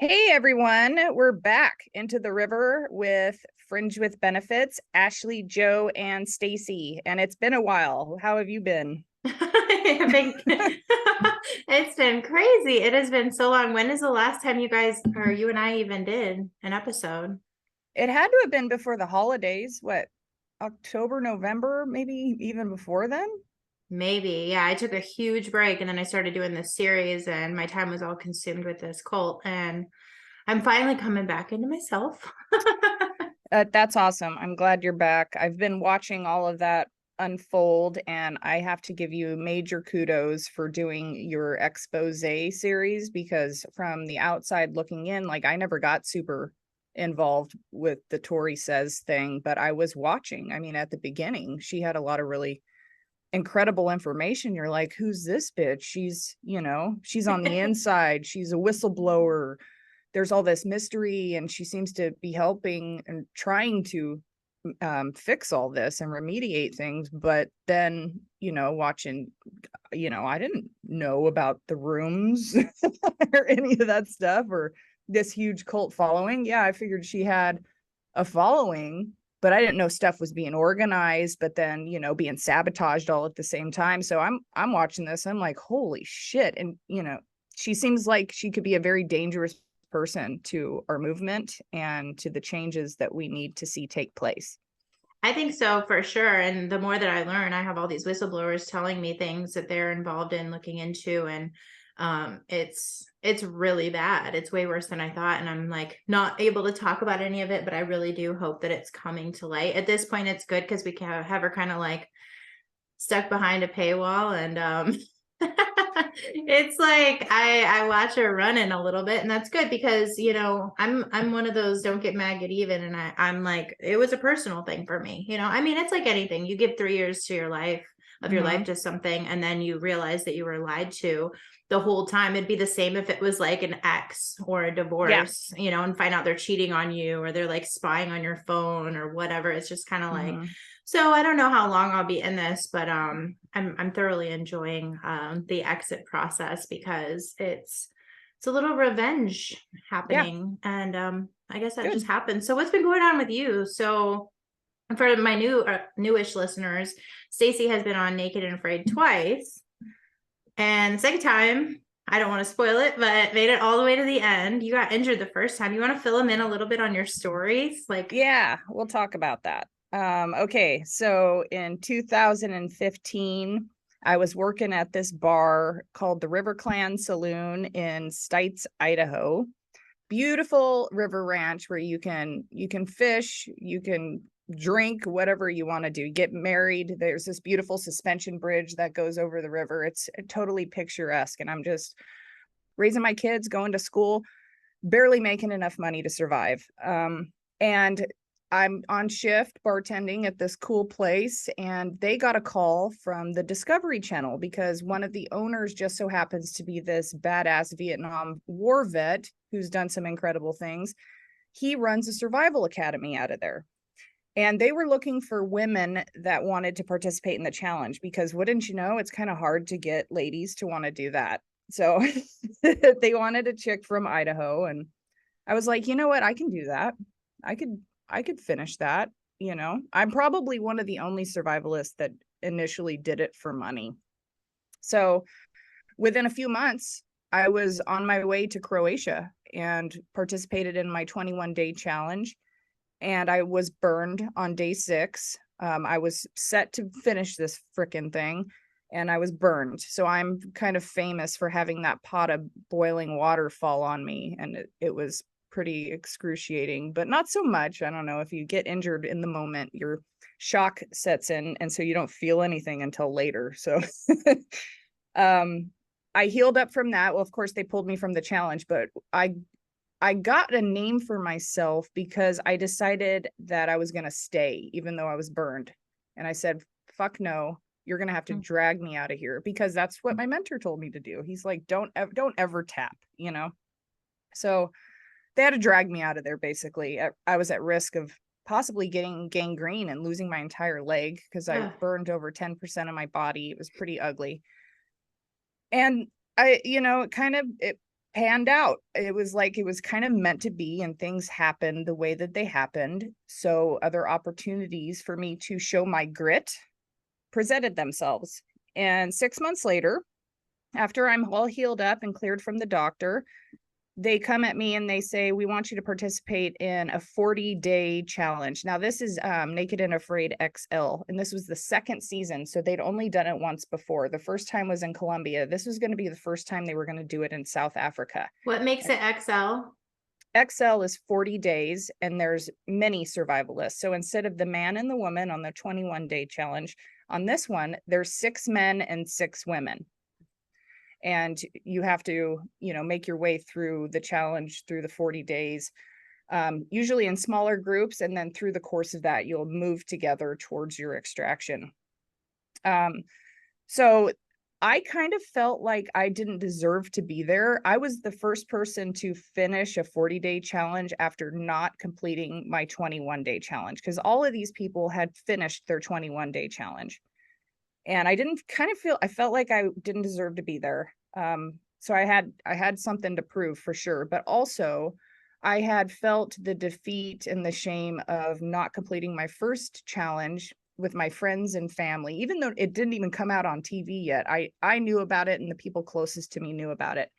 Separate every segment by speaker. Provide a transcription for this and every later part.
Speaker 1: Hey everyone, we're back into the river with Fringe with Benefits, Ashley, Joe, and Stacey. And it's been a while. How have you been?
Speaker 2: It's been crazy. It has been so long. When is the last time you guys or you and I even did an episode?
Speaker 1: It had to have been before the holidays. What, October, November, maybe even before then?
Speaker 2: Maybe. Yeah, I took a huge break and then I started doing this series and my time was all consumed with this cult and I'm finally coming back into myself.
Speaker 1: That's awesome. I'm glad you're back. I've been watching all of that unfold, and I have to give you major kudos for doing your expose series because from the outside looking in, like I never got super involved with the Tori Says thing, but I was watching. I mean, at the beginning, she had a lot of really incredible information. You're like, who's this bitch? She's on the inside. She's a whistleblower. There's all this mystery, and she seems to be helping and trying to fix all this and remediate things. But then, watching, I didn't know about the rooms or any of that stuff or this huge cult following. Yeah, I figured she had a following, but I didn't know stuff was being organized, but then, being sabotaged all at the same time. So I'm watching this. I'm like, holy shit. And, she seems like she could be a very dangerous person to our movement and to the changes that we need to see take place.
Speaker 2: I think so for sure. And the more that I learn, I have all these whistleblowers telling me things that they're involved in looking into, and it's really bad. It's way worse than I thought, and I'm like not able to talk about any of it, but I really do hope that it's coming to light. At this point, it's good because we can have her kind of like stuck behind a paywall, and it's like I watch her running a little bit, and that's good because I'm one of those don't get mad, get even, and I'm like it was a personal thing for me. I mean it's like anything. You give 3 years to your life
Speaker 1: Mm-hmm.
Speaker 2: to something, and then you realize that you were lied to the whole time. It'd be the same if it was like an ex or a
Speaker 1: Yeah.
Speaker 2: divorce, and find out they're cheating on you or they're like spying on your phone or whatever. It's just kind of like,
Speaker 1: Mm-hmm.
Speaker 2: so I don't know how long I'll be in this, but I'm thoroughly enjoying the exit process because it's a little revenge
Speaker 1: Yeah.
Speaker 2: happening, and I guess that just
Speaker 1: Good.
Speaker 2: happened. So what's been going on with you? So for my newish listeners, Stacey has been on Naked and Afraid twice, and the second time, I don't want to spoil it, but made it all the way to the end. You got injured the first time. You want to fill them in a little bit on your stories, like.
Speaker 1: Yeah, we'll talk about that. Okay, so in 2015, I was working at this bar called the River Clan Saloon in Stites, Idaho. Beautiful river ranch where you can fish, you can drink, whatever you want to do. Get married. There's this beautiful suspension bridge that goes over the river. It's totally picturesque, and I'm just raising my kids, going to school, barely making enough money to survive. And I'm on shift bartending at this cool place, and they got a call from the Discovery Channel because one of the owners just so happens to be this badass Vietnam War vet who's done some incredible things. He runs a survival academy out of there. And they were looking for women that wanted to participate in the challenge because, wouldn't you know, it's kind of hard to get ladies to want to do that. So they wanted a chick from Idaho, and I was like, you know what? I can do that. I could I could finish that. I'm probably one of the only survivalists that initially did it for money. So within a few months, I was on my way to Croatia and participated in my 21-day challenge. And I was burned on day 6. I was set to finish this freaking thing, and I was burned. So I'm kind of famous for having that pot of boiling water fall on me, and it was pretty excruciating, but not so much. I don't know, if you get injured in the moment, your shock sets in, and so you don't feel anything until later. So um I healed up from that. Well, of course they pulled me from the challenge, but I got a name for myself because I decided that I was going to stay, even though I was burned. And I said, fuck no, you're going to have to drag me out of here, because that's what my mentor told me to do. He's like, don't ever tap. So they had to drag me out of there. Basically, I was at risk of possibly getting gangrene and losing my entire leg because I burned over 10% of my body. It was pretty ugly. And I, panned out. It was like it was kind of meant to be, and things happened the way that they happened. So other opportunities for me to show my grit presented themselves. And 6 months later, after I'm all healed up and cleared from the doctor, they come at me and they say, we want you to participate in a 40-day challenge. Now, this is Naked and Afraid XL, and this was the second season. So they'd only done it once before. The first time was in Colombia. This was going to be the first time they were going to do it in South Africa.
Speaker 2: What makes it XL?
Speaker 1: XL is 40 days, and there's many survivalists. So instead of the man and the woman on the 21-day challenge, on this one, there's 6 men and 6 women. And you have to, make your way through the challenge through the 40 days, usually in smaller groups. And then through the course of that, you'll move together towards your extraction. So I kind of felt like I didn't deserve to be there. I was the first person to finish a 40-day challenge after not completing my 21-day challenge, because all of these people had finished their 21-day challenge. And I felt like I didn't deserve to be there. So I had something to prove for sure, but also I had felt the defeat and the shame of not completing my first challenge with my friends and family, even though it didn't even come out on TV yet. I knew about it, and the people closest to me knew about it.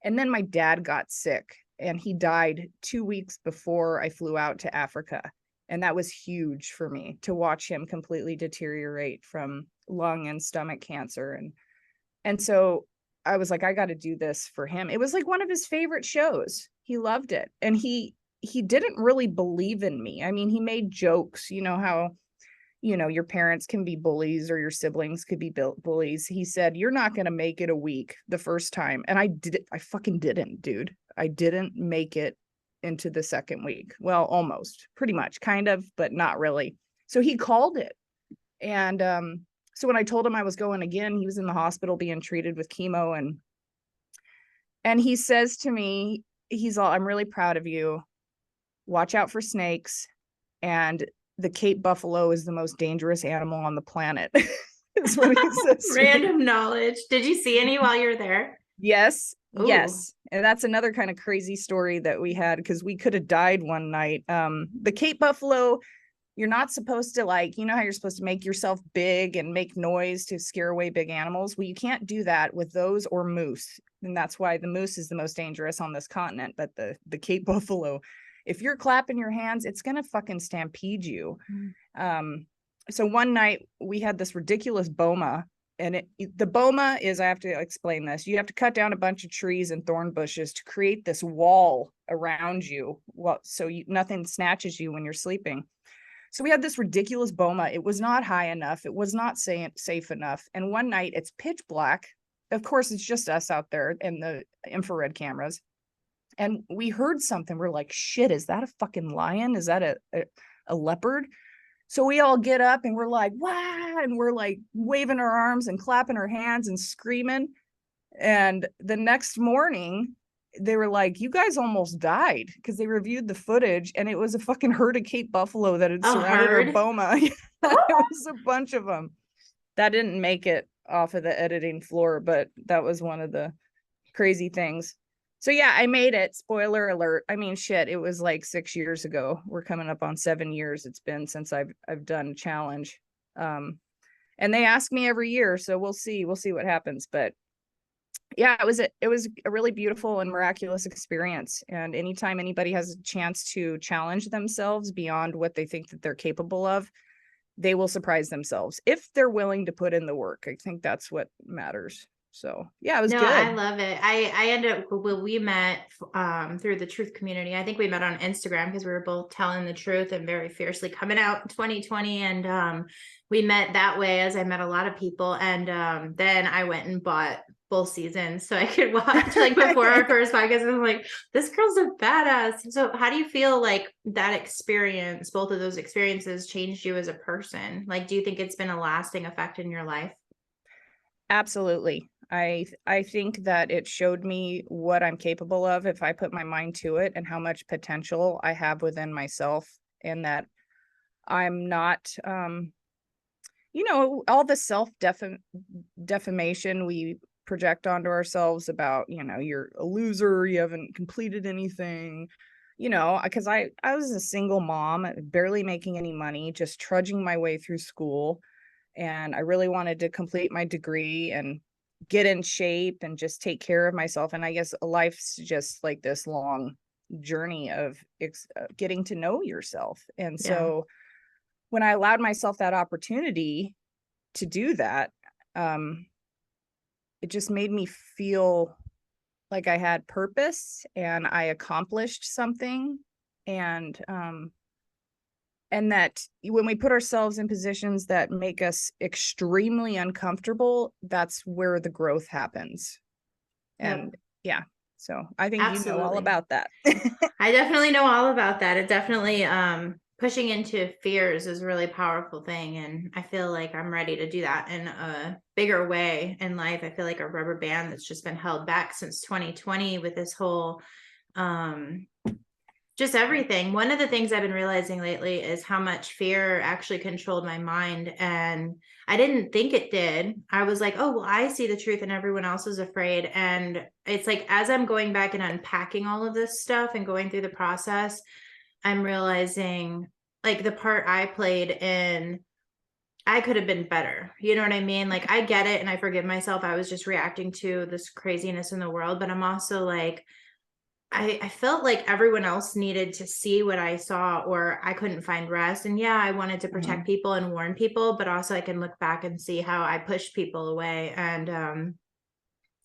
Speaker 1: And then my dad got sick, and he died 2 weeks before I flew out to Africa. And that was huge for me to watch him completely deteriorate from lung and stomach cancer. And so I was like, I got to do this for him. It was like one of his favorite shows. He loved it. And he didn't really believe in me. I mean, he made jokes, how, your parents can be bullies or your siblings could be bullies. He said, you're not going to make it a week the first time. And I fucking didn't, dude. I didn't make it into the second week. Well, almost, pretty much, kind of, but not really. So he called it. And so when I told him I was going again, he was in the hospital being treated with chemo. And he says to me, I'm really proud of you. Watch out for snakes. And the Cape buffalo is the most dangerous animal on the planet. Is what he says.
Speaker 2: Random knowledge. Did you see any while you were there?
Speaker 1: Yes.
Speaker 2: Ooh.
Speaker 1: Yes. And that's another kind of crazy story that we had, because we could have died one night. The Cape buffalo, you're not supposed to, like, how you're supposed to make yourself big and make noise to scare away big animals. Well, you can't do that with those or moose. And that's why the moose is the most dangerous on this continent. But the Cape buffalo, if you're clapping your hands, it's going to fucking stampede you. So one night we had this ridiculous boma, and the boma is, I have to explain this. You have to cut down a bunch of trees and thorn bushes to create this wall around you. Well, so nothing snatches you when you're sleeping. So we had this ridiculous boma. It was not high enough. It was not safe enough. And one night it's pitch black. Of course, it's just us out there and the infrared cameras. And we heard something. We're like, shit, is that a fucking lion? Is that a leopard? So we all get up and we're like, wow. And we're like waving our arms and clapping our hands and screaming. And the next morning, they were like, you guys almost died, because they reviewed the footage and it was a fucking herd of Cape buffalo that had surrounded our boma. It was a bunch of them. That didn't make it off of the editing floor, but that was one of the crazy things. So yeah, I made it. Spoiler alert. I mean, shit, it was like 6 years ago. We're coming up on 7 years. It's been since I've done a challenge. And they ask me every year, so we'll see what happens. But yeah, it was a really beautiful and miraculous experience. And anytime anybody has a chance to challenge themselves beyond what they think that they're capable of, they will surprise themselves if they're willing to put in the work. I think that's what matters. So yeah, it was good.
Speaker 2: I love it. I ended up, we met through the truth community. I think we met on Instagram because we were both telling the truth and very fiercely coming out in 2020. And we met that way, as I met a lot of people. And then I went and bought both seasons so I could watch, like, before our first podcast. And I'm like, this girl's a badass. So how do you feel like that experience, both of those experiences, changed you as a person? Like, do you think it's been a lasting effect in your life?
Speaker 1: Absolutely. I think that it showed me what I'm capable of if I put my mind to it, and how much potential I have within myself, and that I'm not, all the self defamation we project onto ourselves about, you're a loser, you haven't completed anything, because I was a single mom, barely making any money, just trudging my way through school. And I really wanted to complete my degree and get in shape and just take care of myself. And I guess life's just like this long journey of getting to know yourself. And
Speaker 2: Yeah.
Speaker 1: so when I allowed myself that opportunity to do that, it just made me feel like I had purpose and I accomplished something. And that when we put ourselves in positions that make us extremely uncomfortable, that's where the growth happens.
Speaker 2: Yep.
Speaker 1: And yeah, so I think you know all
Speaker 2: Absolutely.
Speaker 1: about that.
Speaker 2: I definitely know all about that. It definitely pushing into fears is a really powerful thing, and I feel like I'm ready to do that in a bigger way in life. I feel like a rubber band that's just been held back since 2020 with this whole um just everything. One of the things I've been realizing lately is how much fear actually controlled my mind. And I didn't think it did. I was like, oh, well, I see the truth and everyone else is afraid. And it's like, as I'm going back and unpacking all of this stuff and going through the process, I'm realizing like the part I played in, I could have been better. You know what I mean? Like, I get it and I forgive myself. I was just reacting to this craziness in the world. But I'm also like, I felt like everyone else needed to see what I saw, or I couldn't find rest. And yeah, I wanted to protect
Speaker 1: Mhm.
Speaker 2: people and warn people, but also I can look back and see how I pushed people away. And I'm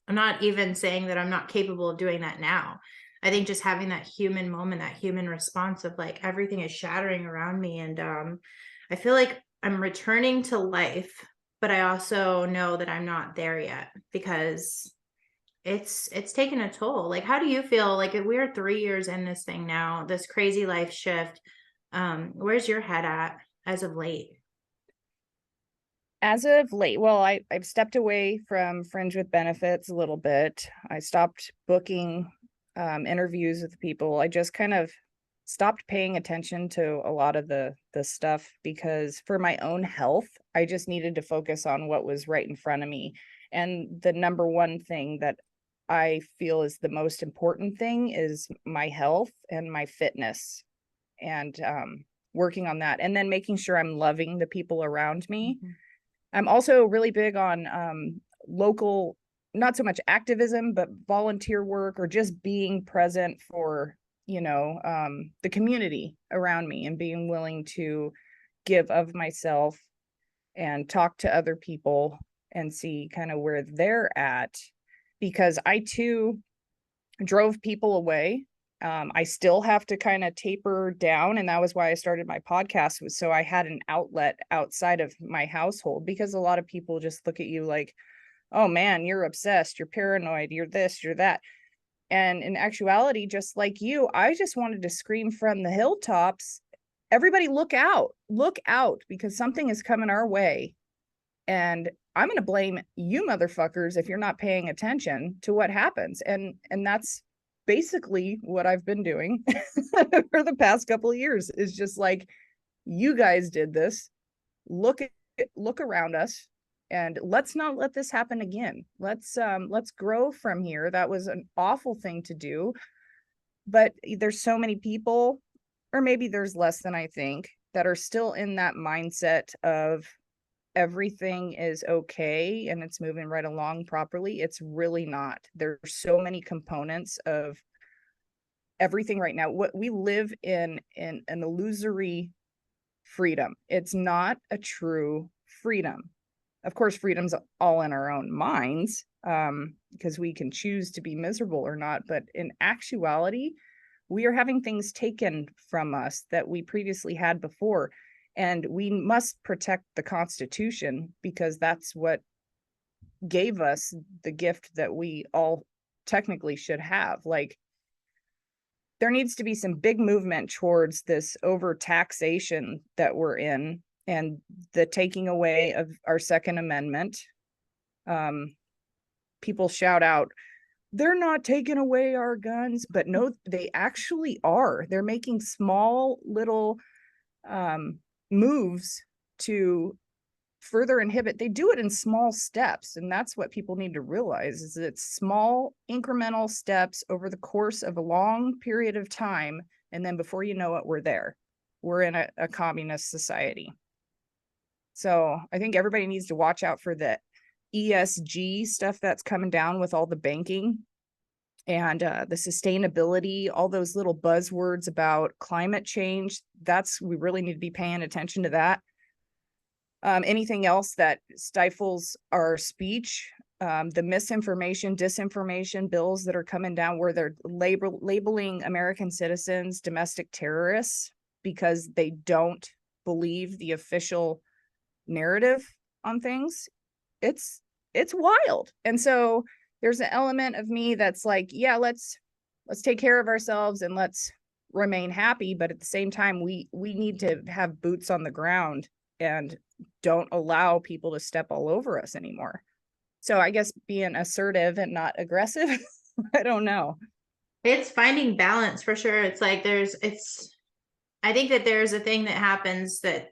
Speaker 2: not even saying that I'm not capable of doing that now. I think just having that human moment, that human response of like everything is shattering around me. And I feel like I'm returning to life, but I also know that I'm not there yet because it's taken a toll. Like, how do you feel? Like, if we're 3 years in this thing now, this crazy life shift, where's your head at as of late?
Speaker 1: As of late, well, I've stepped away from Fringe with Benefits a little bit. I stopped booking interviews with people. I just kind of stopped paying attention to a lot of the stuff because for my own health, I just needed to focus on what was right in front of me. And the number one thing that I feel is the most important thing is my health and my fitness, and working on that, and then making sure I'm loving the people around me.
Speaker 2: Mhm.
Speaker 1: I'm also really big on local, not so much activism, but volunteer work or just being present for, the community around me and being willing to give of myself and talk to other people and see kind of where they're at. Because I too drove people away. I still have to kind of taper down. And that was why I started my podcast, was so I had an outlet outside of my household, because a lot of people just look at you like, oh man, you're obsessed, you're paranoid, you're this, you're that. And in actuality, just like you, I just wanted to scream from the hilltops, everybody look out, because something is coming our way. And I'm going to blame you motherfuckers if you're not paying attention to what happens. And that's basically what I've been doing for the past couple of years, is just like, you guys did this. Look at look around us, and let's not let this happen again. Let's grow from here. That was an awful thing to do, but there's so many people, or maybe there's less than I think, that are still in that mindset of everything is okay and it's moving right along properly. It's really not. There's so many components of everything right now. What we live in an illusory freedom. It's not a true freedom. Of course, freedom's all in our own minds, because we can choose to be miserable or not. But in actuality, we are having things taken from us that we previously had before. And we must protect the Constitution, because that's what gave us the gift that we all technically should have. Like, there needs to be some big movement towards this over taxation that we're in, and the taking away of our Second Amendment. Um, People shout out, they're not taking away our guns, but no, they actually are. They're making small little moves to further inhibit. They do it in small steps, and that's what people need to realize, is it's small incremental steps over the course of a long period of time, and then before you know it, we're in a communist society. So I think everybody needs to watch out for the ESG stuff that's coming down with all the banking and the sustainability, all those little buzzwords about climate change. We really need to be paying attention to that. Anything else that stifles our speech, the misinformation, disinformation bills that are coming down where they're labeling American citizens domestic terrorists because they don't believe the official narrative on things. It's wild. And so there's an element of me that's like, yeah, let's take care of ourselves and let's remain happy. But at the same time, we need to have boots on the ground and don't allow people to step all over us anymore. So I guess being assertive and not aggressive, I don't know.
Speaker 2: It's finding balance for sure. It's like I think that there's a thing that happens that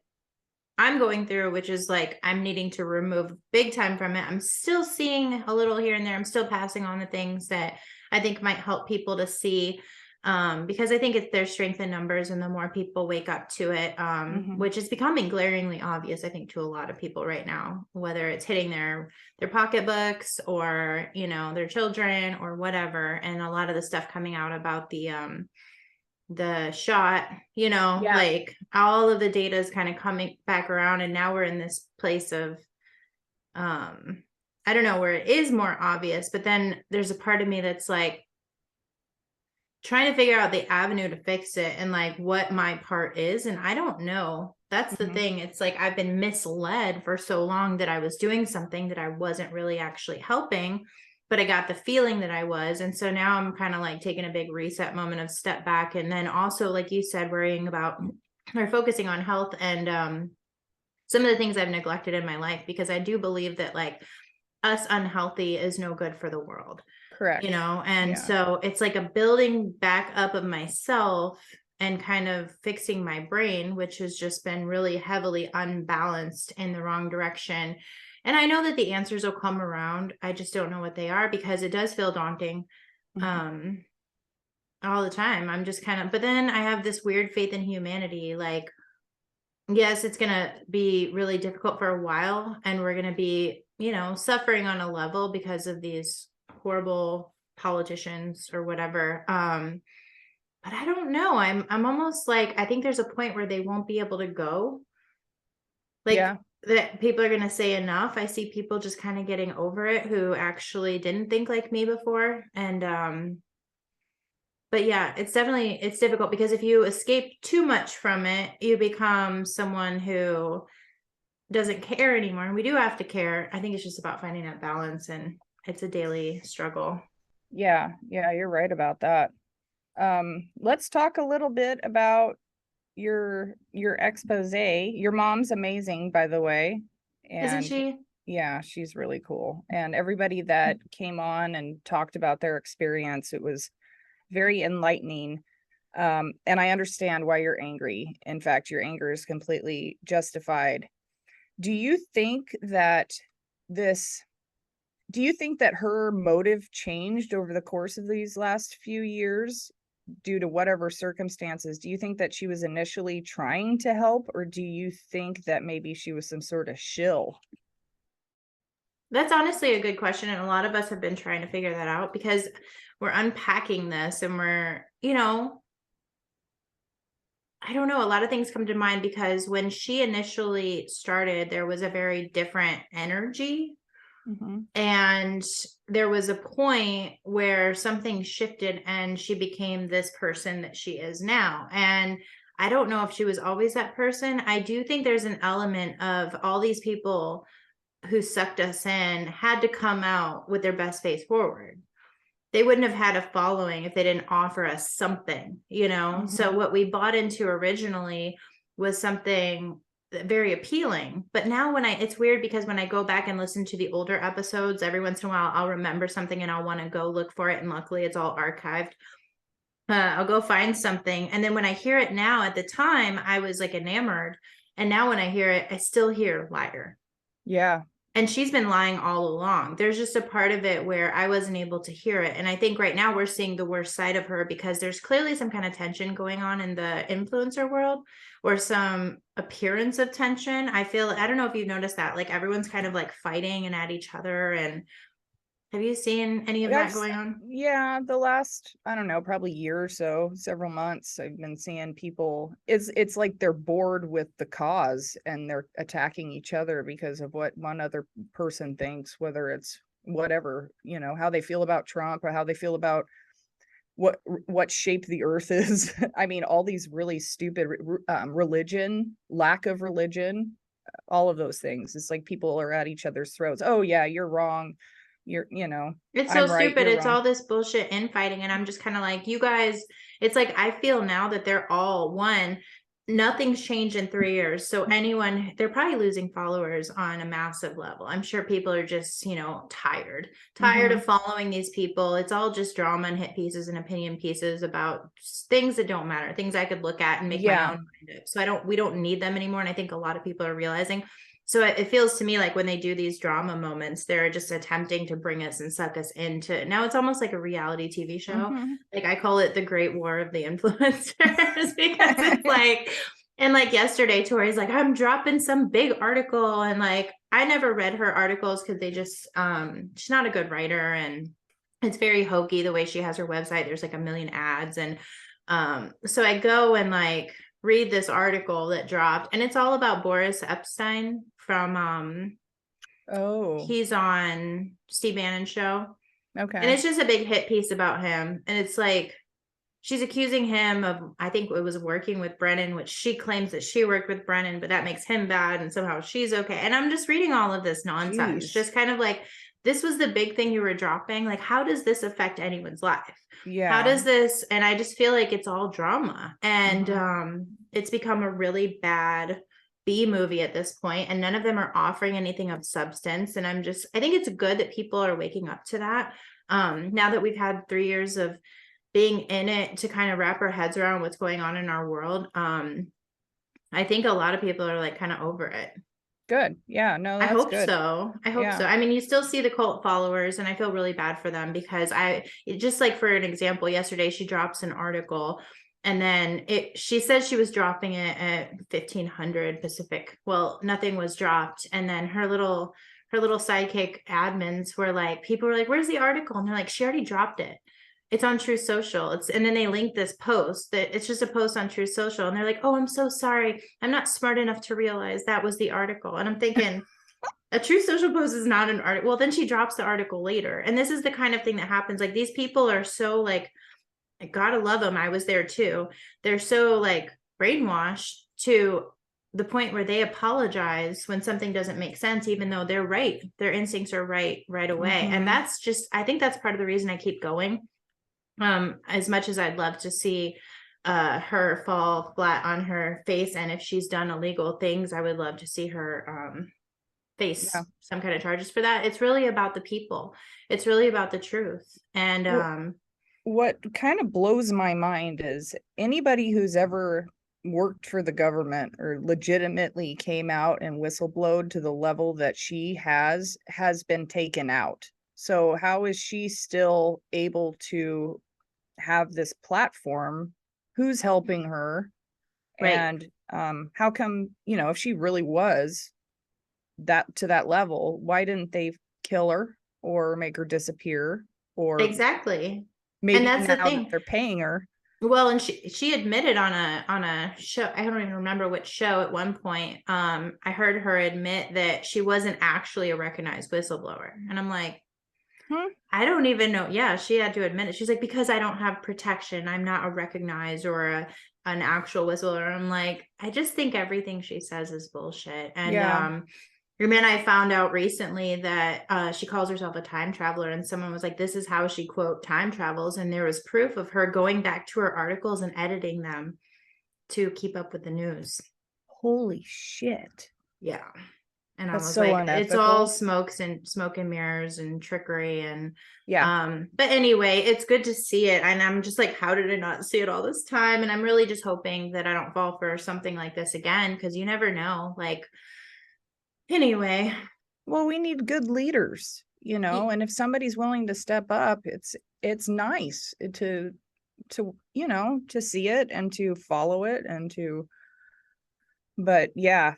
Speaker 2: I'm going through, which is like, I'm needing to remove big time from it. I'm still seeing a little here and there. I'm still passing on the things that I think might help people to see, because I think there's strength in numbers, and the more people wake up to it, which is becoming glaringly obvious, I think, to a lot of people right now, whether it's hitting their pocketbooks or, their children or whatever. And a lot of the stuff coming out about the shot, like all of the data is kind of coming back around, and now we're in this place of I don't know, where it is more obvious, but then there's a part of me that's like trying to figure out the avenue to fix it and like what my part is, and I don't know. That's the thing. It's like I've been misled for so long that I was doing something that I wasn't really actually helping, but I got the feeling that I was. And so now I'm kind of like taking a big reset moment of step back. And then also, like you said, worrying about or focusing on health and some of the things I've neglected in my life, because I do believe that like us unhealthy is no good for the world.
Speaker 1: Correct.
Speaker 2: And so it's like a building back up of myself and kind of fixing my brain, which has just been really heavily unbalanced in the wrong direction. And I know that the answers will come around. I just don't know what they are, because it does feel daunting all the time. I'm just kind of, but then I have this weird faith in humanity. Like, yes, it's going to be really difficult for a while, and we're going to be, suffering on a level because of these horrible politicians or whatever. But I don't know. I'm almost like, I think there's a point where they won't be able to go. Like, that people are going to say enough. I see people just kind of getting over it who actually didn't think like me before. And, but yeah, it's difficult, because if you escape too much from it, you become someone who doesn't care anymore. And we do have to care. I think it's just about finding that balance, and it's a daily struggle.
Speaker 1: Yeah, you're right about that. Let's talk a little bit about your expose. Your mom's amazing, by the way.
Speaker 2: Isn't
Speaker 1: And
Speaker 2: she?
Speaker 1: yeah, she's really cool. And everybody that came on and talked about their experience, it was very enlightening. And I understand why you're angry. In fact, your anger is completely justified. Do you think that her motive changed over the course of these last few years due to whatever circumstances? Do you think that she was initially trying to help, or do you think that maybe she was some sort of shill?
Speaker 2: That's honestly a good question. And a lot of us have been trying to figure that out, because we're unpacking this, and we're, I don't know, a lot of things come to mind, because when she initially started, there was a very different energy. And there was a point where something shifted and she became this person that she is now. And I don't know if she was always that person. I do think there's an element of all these people who sucked us in had to come out with their best face forward. They wouldn't have had a following if they didn't offer us something, So what we bought into originally was something very appealing. But now it's weird, because when I go back and listen to the older episodes, every once in a while, I'll remember something and I'll want to go look for it. And luckily it's all archived. I'll go find something. And then when I hear it now, at the time I was like enamored. And now when I hear it, I still hear liar.
Speaker 1: Yeah.
Speaker 2: And she's been lying all along. There's just a part of it where I wasn't able to hear it. And I think right now we're seeing the worst side of her because there's clearly some kind of tension going on in the influencer world, or some appearance of tension. I don't know if you've noticed that, like everyone's kind of like fighting and at each other. And have you seen any of
Speaker 1: I've
Speaker 2: that going on?
Speaker 1: yeah, the last, I don't know, probably year or so, several months, I've been seeing people, it's like they're bored with the cause and they're attacking each other because of what one other person thinks, whether it's whatever, how they feel about Trump or how they feel about what shape the earth is. I mean, all these really stupid religion, lack of religion, all of those things. It's like people are at each other's throats. Oh yeah, you're wrong. You're,
Speaker 2: It's so
Speaker 1: I'm right,
Speaker 2: stupid.
Speaker 1: you're
Speaker 2: It's
Speaker 1: wrong.
Speaker 2: all this bullshit infighting. And I'm just kind of like, you guys, it's like I feel now that they're all one. Nothing's changed in 3 years. So anyone, they're probably losing followers on a massive level. I'm sure people are just, tired
Speaker 1: Hmm.
Speaker 2: of following these people. It's all just drama and hit pieces and opinion pieces about things that don't matter, things I could look at and make my
Speaker 1: Yeah.
Speaker 2: own mind up. So we don't need them anymore. And I think a lot of people are realizing. So it feels to me like when they do these drama moments, they're just attempting to bring us and suck us into, now it's almost like a reality TV show.
Speaker 1: Hmm.
Speaker 2: Like I call it the Great War of the Influencers because it's like, and like yesterday, Tori's like, I'm dropping some big article. And like, I never read her articles because they just, she's not a good writer. And it's very hokey the way she has her website. There's like a million ads. And so I go and like read this article that dropped, and it's all about Boris Epstein from
Speaker 1: Oh,
Speaker 2: he's on Steve Bannon's show. And
Speaker 1: okay.
Speaker 2: it's just a big hit piece about him. And it's like she's accusing him of, I think it was working with Brennan, which she claims that she worked with Brennan, but that makes him bad. And somehow she's okay. And I'm just reading all of this nonsense,
Speaker 1: Jeez.
Speaker 2: just kind of like, this was the big thing you were dropping. Like, how does this affect anyone's life? How
Speaker 1: Yeah.
Speaker 2: does this? And I just feel like it's all drama. And
Speaker 1: Hmm.
Speaker 2: it's become a really bad B movie at this point, and none of them are offering anything of substance. And I think it's good that people are waking up to that. Now that we've had 3 years of being in it to kind of wrap our heads around what's going on in our world, I think a lot of people are like kind of over it.
Speaker 1: Good. Yeah, no,
Speaker 2: I
Speaker 1: that's
Speaker 2: hope
Speaker 1: good.
Speaker 2: so. I hope
Speaker 1: Yeah.
Speaker 2: so. I mean, you still see the cult followers, and I feel really bad for them because just like for an example, yesterday she drops an article, and then she said she was dropping it at 1500 Pacific. Well, nothing was dropped. And then her little sidekick admins were like, people were like, where's the article? And they're like, she already dropped it. It's on True Social. And then they link this post that it's just a post on True Social. And they're like, oh, I'm so sorry. I'm not smart enough to realize that was the article. And I'm thinking, a True Social post is not an article. Well, then she drops the article later. And this is the kind of thing that happens. Like these people are so like, I gotta love them. I was there too. They're so like brainwashed to the point where they apologize when something doesn't make sense, even though they're right. Their instincts are right away. And
Speaker 1: Hmm.
Speaker 2: that's just, I think that's part of the reason I keep going. As much as I'd love to see her fall flat on her face, and if she's done illegal things, I would love to see her face
Speaker 1: Yeah.
Speaker 2: some kind of charges for that. It's really about the people. It's really about the truth. And
Speaker 1: Well, what kind of blows my mind is anybody who's ever worked for the government or legitimately came out and whistleblowed to the level that she has been taken out. So how is she still able to have this platform? Who's helping her?
Speaker 2: right.
Speaker 1: And how come, if she really was that to that level, why didn't they kill her or make her disappear? Or
Speaker 2: Exactly. And
Speaker 1: maybe
Speaker 2: that's the
Speaker 1: now that
Speaker 2: thing.
Speaker 1: they're paying her.
Speaker 2: Well, and she admitted on a show, I don't even remember which show at one point. I heard her admit that she wasn't actually a recognized whistleblower. And I'm like,
Speaker 1: Hmm?
Speaker 2: I don't even know. Yeah, she had to admit it. She's like, because I don't have protection, I'm not a recognized or an actual whistleblower. I'm like, I just think everything she says is bullshit. And
Speaker 1: Yeah.
Speaker 2: and then I found out recently that she calls herself a time traveler, and someone was like, this is how she quote time travels. And there was proof of her going back to her articles and editing them to keep up with the news.
Speaker 1: Holy shit.
Speaker 2: Yeah. And I
Speaker 1: That's
Speaker 2: was
Speaker 1: so
Speaker 2: like, it's all
Speaker 1: unethical.
Speaker 2: smoke and mirrors and trickery. And
Speaker 1: Yeah.
Speaker 2: but anyway, it's good to see it. And I'm just like, how did I not see it all this time? And I'm really just hoping that I don't fall for something like this again, because you never know. Like, anyway,
Speaker 1: Well, we need good leaders,
Speaker 2: Y-
Speaker 1: and if somebody's willing to step up, it's nice to see it and to follow it and to, but yeah,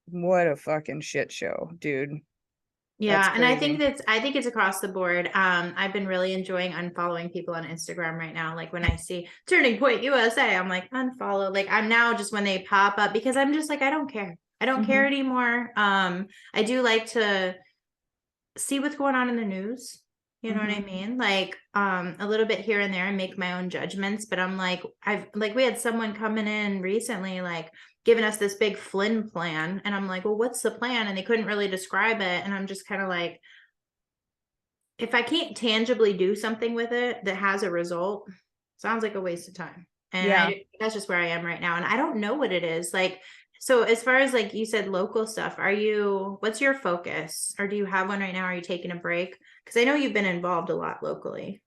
Speaker 1: what a fucking shit show, dude. That's
Speaker 2: Yeah, and
Speaker 1: crazy.
Speaker 2: I think it's across the board. I've been really enjoying unfollowing people on Instagram right now. Like when I see Turning Point USA, I'm like unfollow. Like I'm now just when they pop up because I'm just like I don't care. I don't care
Speaker 1: Hmm.
Speaker 2: anymore. I do like to see what's going on in the news. You know what I
Speaker 1: Hmm.
Speaker 2: mean? Like a little bit here and there and make my own judgments, but I'm like I've like we had someone coming in recently like giving us this big Flynn plan and I'm like, "Well, what's the plan?" And they couldn't really describe it and I'm just kind of like if I can't tangibly do something with it that has a result, sounds like a waste of time. And
Speaker 1: Yeah.
Speaker 2: that's just where I am right now. And I don't know what it is. Like, so as far as like you said, local stuff, what's your focus? Or do you have one right now? Are you taking a break? Because I know you've been involved a lot locally.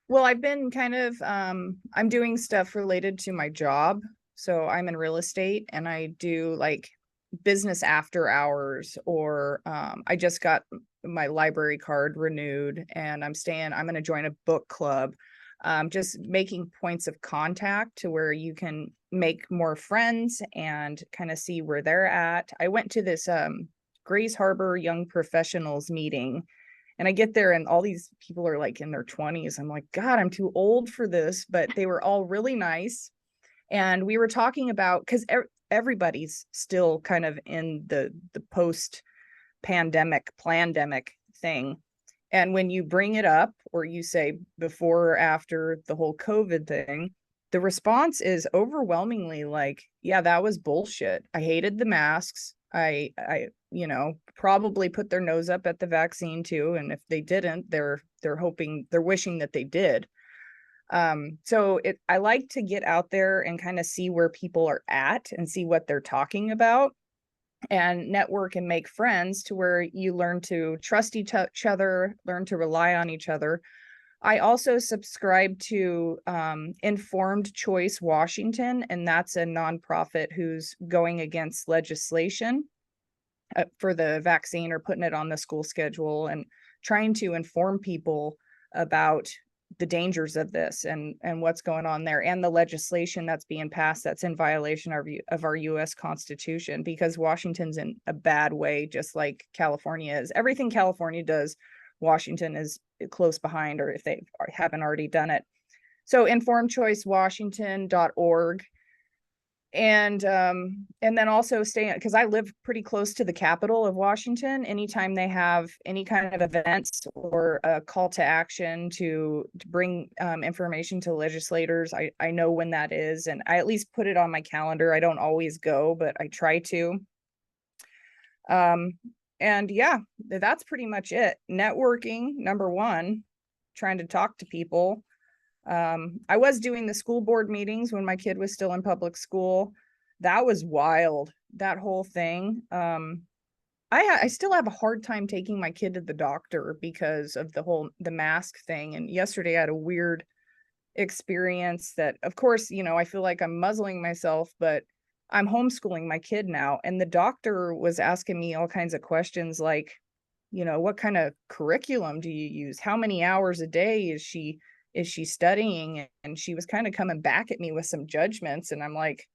Speaker 1: Well, I've been kind of I'm doing stuff related to my job. So I'm in real estate and I do like business after hours, or I just got my library card renewed and I'm going to join a book club. Just making points of contact to where you can make more friends and kind of see where they're at. I went to this Grays Harbor Young Professionals meeting, and I get there and all these people are like in their 20s. I'm like, God, I'm too old for this. But they were all really nice. And we were talking about, because everybody's still kind of in the post pandemic, plandemic thing. And when you bring it up or you say before or after the whole COVID thing, the response is overwhelmingly like, yeah, that was bullshit. I hated the masks. I probably put their nose up at the vaccine too. And if they didn't, they're wishing that they did. So I like to get out there and kind of see where people are at and see what they're talking about and network and make friends to where you learn to trust each other, learn to rely on each other. I also subscribe to Informed Choice Washington, and that's a nonprofit who's going against legislation for the vaccine or putting it on the school schedule and trying to inform people about the dangers of this and what's going on there and the legislation that's being passed that's in violation of our US Constitution, because Washington's in a bad way, just like California is. Everything California does, Washington is close behind, or if they haven't already done it. So informedchoicewashington.org. And then also stay, because I live pretty close to the capital of Washington. Anytime they have any kind of events or a call to action to bring information to legislators, I know when that is, and I at least put it on my calendar. I don't always go, but I try to. um and yeah, that's pretty much it. Networking, number one, trying to talk to people. I was doing the school board meetings when my kid was still in public school. That was wild, that whole thing. I still have a hard time taking my kid to the doctor because of the mask thing. And yesterday I had a weird experience that, of course, I feel like I'm muzzling myself, but I'm homeschooling my kid now. And the doctor was asking me all kinds of questions like, what kind of curriculum do you use? How many hours a day is she studying? And she was kind of coming back at me with some judgments. And I'm like,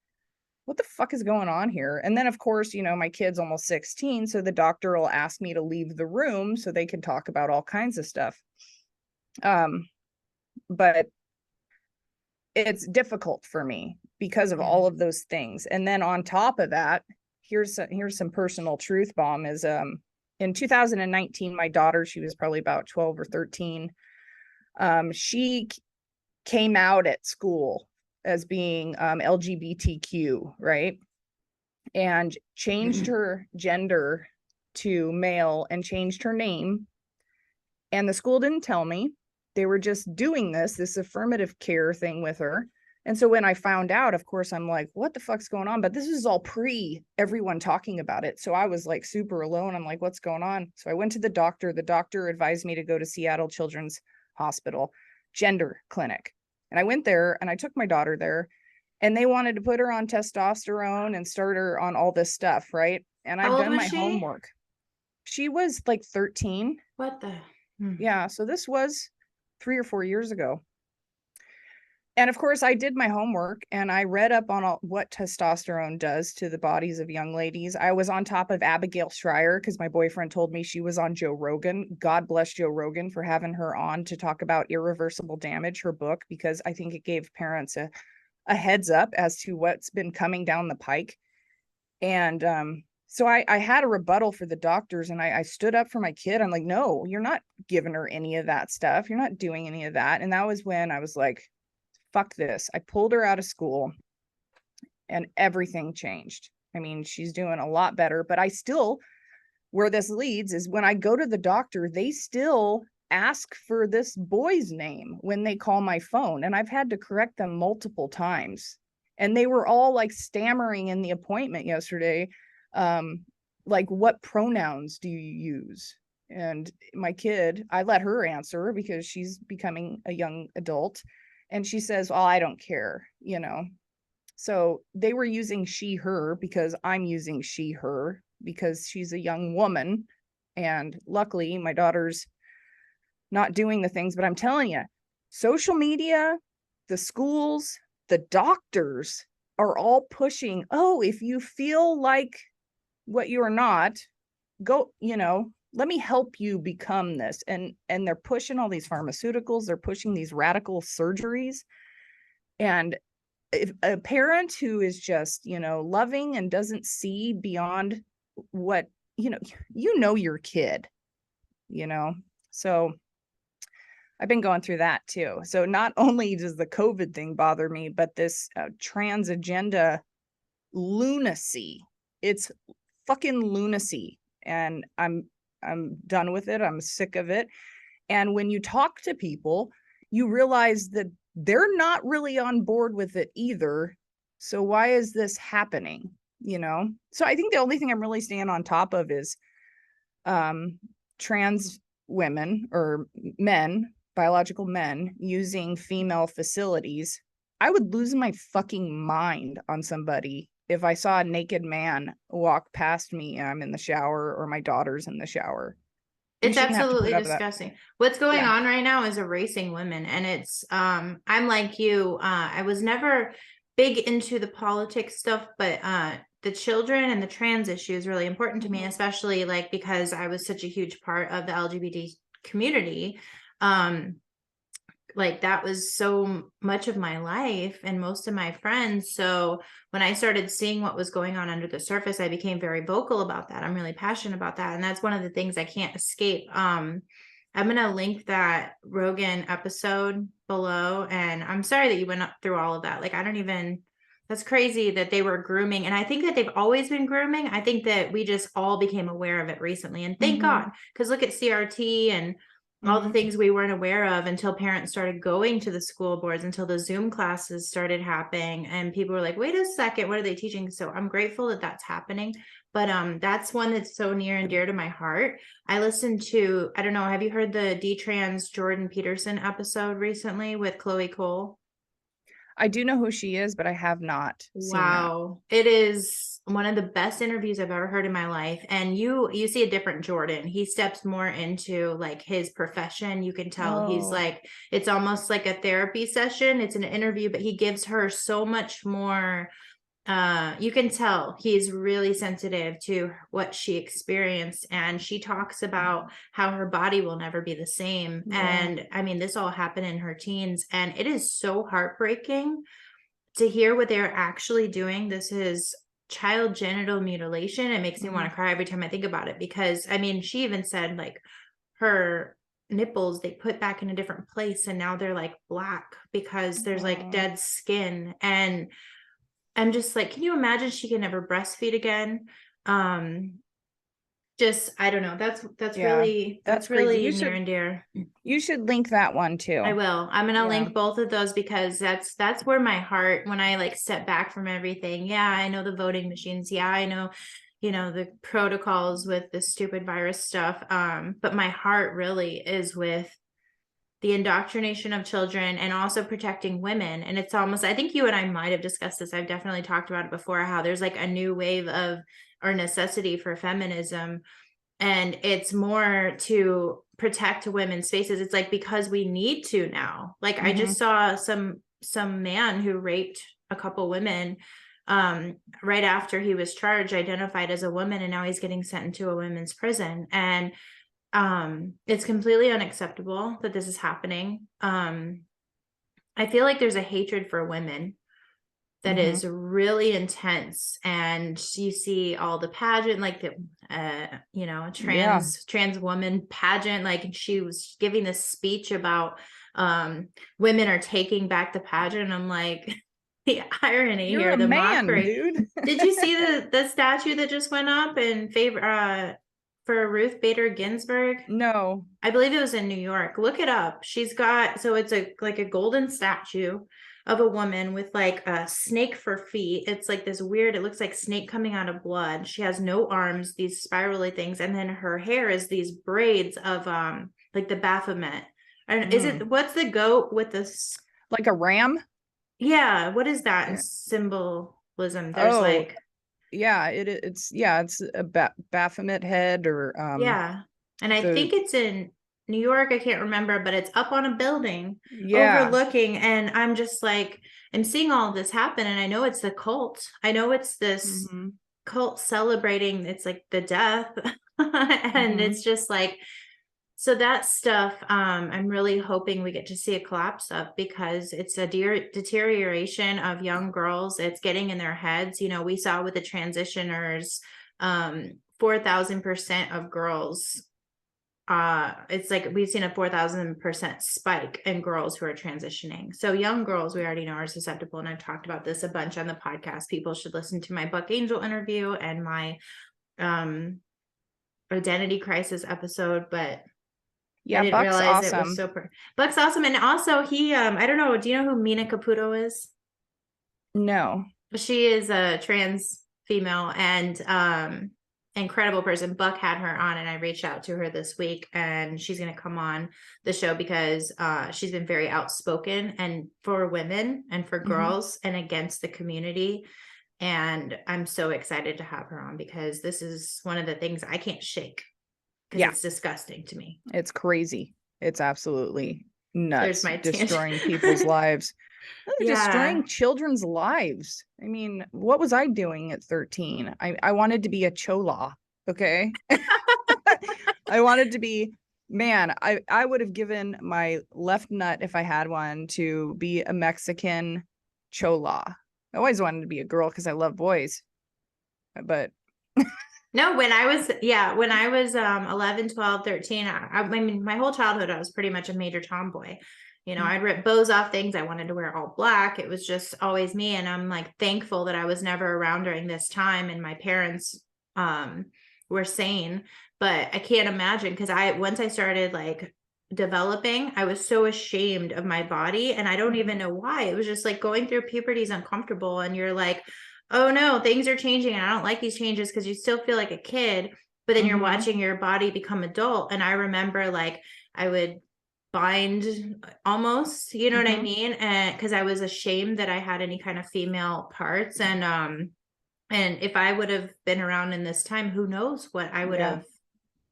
Speaker 1: what the fuck is going on here? And then, of course, my kid's almost 16. So the doctor will ask me to leave the room so they can talk about all kinds of stuff. Um, but it's difficult for me because of
Speaker 2: Yeah.
Speaker 1: all of those things. And then on top of that, here's some personal truth bomb is in 2019, my daughter, she was probably about 12 or 13. She came out at school as being LGBTQ, right? And changed her gender to male and changed her name. And the school didn't tell me. They were just doing this affirmative care thing with her. And so when I found out, of course, I'm like, what the fuck's going on? But this is all pre everyone talking about it. So I was like super alone. I'm like, what's going on? So I went to the doctor. The doctor advised me to go to Seattle Children's Hospital gender clinic. And I went there and I took my daughter there, and they wanted to put her on testosterone and start her on all this stuff, right? And
Speaker 2: How
Speaker 1: I've
Speaker 2: old
Speaker 1: done
Speaker 2: was
Speaker 1: my
Speaker 2: she?
Speaker 1: homework. She was like 13.
Speaker 2: What the? Hmm.
Speaker 1: Yeah, so this was 3 or 4 years ago. And of course, I did my homework and I read up on what testosterone does to the bodies of young ladies. I was on top of Abigail Schreier because my boyfriend told me she was on Joe Rogan. God bless Joe Rogan for having her on to talk about Irreversible Damage, her book, because I think it gave parents a heads up as to what's been coming down the pike. And so I had a rebuttal for the doctors and I stood up for my kid. I'm like, no, you're not giving her any of that stuff. You're not doing any of that. And that was when I was like, fuck this. I pulled her out of school and everything changed. I mean, she's doing a lot better, but I still, where this leads is when I go to the doctor, they still ask for this boy's name when they call my phone. And I've had to correct them multiple times. And they were all like stammering in the appointment yesterday. Like, what pronouns do you use? And my kid, I let her answer because she's becoming a young adult. And she says, well, I don't care, you know. So they were using she, her because I'm using she, her because she's a young woman. And luckily, my daughter's not doing the things, but I'm telling you, social media, the schools, the doctors are all pushing, oh, if you feel like what you are not, go, you know, let me help you become this. And they're pushing all these pharmaceuticals, they're pushing these radical surgeries. And if a parent who is just, you know, loving and doesn't see beyond what, you know your kid, you know. So I've been going through that too. So not only does the COVID thing bother me, but this trans agenda lunacy. It's fucking lunacy. And I'm done with it. I'm sick of it. And when you talk to people, you realize that they're not really on board with it either. So why is this happening? You know? So I think the only thing I'm really staying on top of is trans women or men, biological men using female facilities. I would lose my fucking mind on somebody if I saw a naked man walk past me and I'm in the shower or my daughter's in the shower. You
Speaker 2: It's
Speaker 1: shouldn't have to
Speaker 2: absolutely
Speaker 1: put up with that.
Speaker 2: disgusting. What's going
Speaker 1: Yeah.
Speaker 2: on right now is erasing women. And it's I'm like you. I was never big into the politics stuff, but the children and the trans issue is really important to me, especially like because I was such a huge part of the LGBT community. Um, like that was so much of my life and most of my friends. So when I started seeing what was going on under the surface, I became very vocal about that. I'm really passionate about that. And that's one of the things I can't escape. I'm going to link that Rogan episode below. And I'm sorry that you went up through all of that. Like, I don't even, that's crazy that they were grooming. And I think that they've always been grooming. I think that we just all became aware of it recently. And thank God, because look at CRT and all the things we weren't aware of until parents started going to the school boards, until the Zoom classes started happening. And people were like, wait a second, what are they teaching? So I'm grateful that that's happening. But that's one that's so near and dear to my heart. I listened to, I don't know, have you heard the D-Trans Jordan Peterson episode recently with Chloe Cole?
Speaker 1: I do know who she is, but I have not seen that.
Speaker 2: Wow. It is one of the best interviews I've ever heard in my life. And you see a different Jordan. He steps more into like his profession. You can tell he's
Speaker 1: Oh,
Speaker 2: like, it's almost like a therapy session. It's an interview, but he gives her so much more. You can tell he's really sensitive to what she experienced. And she talks about how her body will never be the same.
Speaker 1: yeah.
Speaker 2: And I mean, this all happened in her teens. And it is so heartbreaking to hear what they're actually doing. This is child genital mutilation. It makes me want to cry every time I think about it, because I mean, she even said like her nipples they put back in a different place and now they're like black because there's like dead skin. And I'm just like, can you imagine she can never breastfeed again? Just I don't know. That's
Speaker 1: Yeah,
Speaker 2: really
Speaker 1: that's
Speaker 2: that's
Speaker 1: crazy.
Speaker 2: really near and dear.
Speaker 1: You should link that one too.
Speaker 2: I will. I'm gonna
Speaker 1: Yeah.
Speaker 2: link both of those because that's where my heart, when I like step back from everything. Yeah, I know the voting machines. Yeah, I know, the protocols with the stupid virus stuff. But my heart really is with the indoctrination of children and also protecting women. And it's almost, I think you and I might have discussed this. I've definitely talked about it before, how there's like a new wave of or necessity for feminism. And it's more to protect women's spaces. It's like, because we need to now. Like, I just saw some man who raped a couple women right after he was charged, identified as a woman, and now he's getting sent into a women's prison. And it's completely unacceptable that this is happening. I feel like there's a hatred for women that is really intense, and you see all the pageant, like the you know, trans woman pageant, like she was giving this speech about women are taking back the pageant, and I'm like, the irony
Speaker 1: You're
Speaker 2: here,
Speaker 1: a
Speaker 2: the
Speaker 1: man,
Speaker 2: mockery.
Speaker 1: dude.
Speaker 2: Did you see the statue that just went up in favor for Ruth Bader Ginsburg?
Speaker 1: No.
Speaker 2: I believe it was in New York. Look it up. She's got, so it's like a golden statue of a woman with like a snake for feet. It's like this weird, it looks like snake coming out of blood. She has no arms, these spirally things, and then her hair is these braids of like the Baphomet. And is it, what's the goat with this?
Speaker 1: Like a ram?
Speaker 2: Yeah, what is that in symbolism? There's like,
Speaker 1: yeah, it's a Baphomet head, or
Speaker 2: yeah. And I think it's in New York. I can't remember, but it's up on a building overlooking. And I'm just like, I'm seeing all this happen. And I know it's the cult. I know it's this cult celebrating, it's like the death. And it's just like, so that stuff, I'm really hoping we get to see a collapse of, because it's a deterioration of young girls. It's getting in their heads. You know, we saw with the transitioners, 4,000% of girls, it's like we've seen a 4,000% spike in girls who are transitioning. So young girls, we already know, are susceptible. And I've talked about this a bunch on the podcast. People should listen to my Buck Angel interview and my identity crisis episode. But
Speaker 1: yeah,
Speaker 2: I didn't
Speaker 1: Buck's
Speaker 2: realize
Speaker 1: awesome.
Speaker 2: it was so Buck's awesome. And also he, I don't know, do you know who Mina Caputo is?
Speaker 1: No.
Speaker 2: She is a trans female and incredible person. Buck had her on, and I reached out to her this week, and she's going to come on the show because she's been very outspoken and for women and for girls and against the community. And I'm so excited to have her on, because this is one of the things I can't shake, because it's disgusting to me.
Speaker 1: It's crazy. It's absolutely nuts.
Speaker 2: There's my
Speaker 1: destroying people's lives. Destroying children's lives. I mean, what was I doing at 13? I wanted to be a chola. Okay. I wanted to be, man, I would have given my left nut, if I had one, to be a Mexican chola. I always wanted to be a girl because I love boys. But
Speaker 2: no, when I was 11, 12, 13, I mean, my whole childhood, I was pretty much a major tomboy. You know, I'd rip bows off things. I wanted to wear all black. It was just always me. And I'm like thankful that I was never around during this time, and my parents were sane. But I can't imagine, because once I started like developing, I was so ashamed of my body, and I don't even know why. It was just like going through puberty is uncomfortable, and you're like, oh no, things are changing, and I don't like these changes, because you still feel like a kid, but then you're watching your body become adult. And I remember like I would bind almost, you know what I mean? And because I was ashamed that I had any kind of female parts. And if I would have been around in this time, who knows what I would have.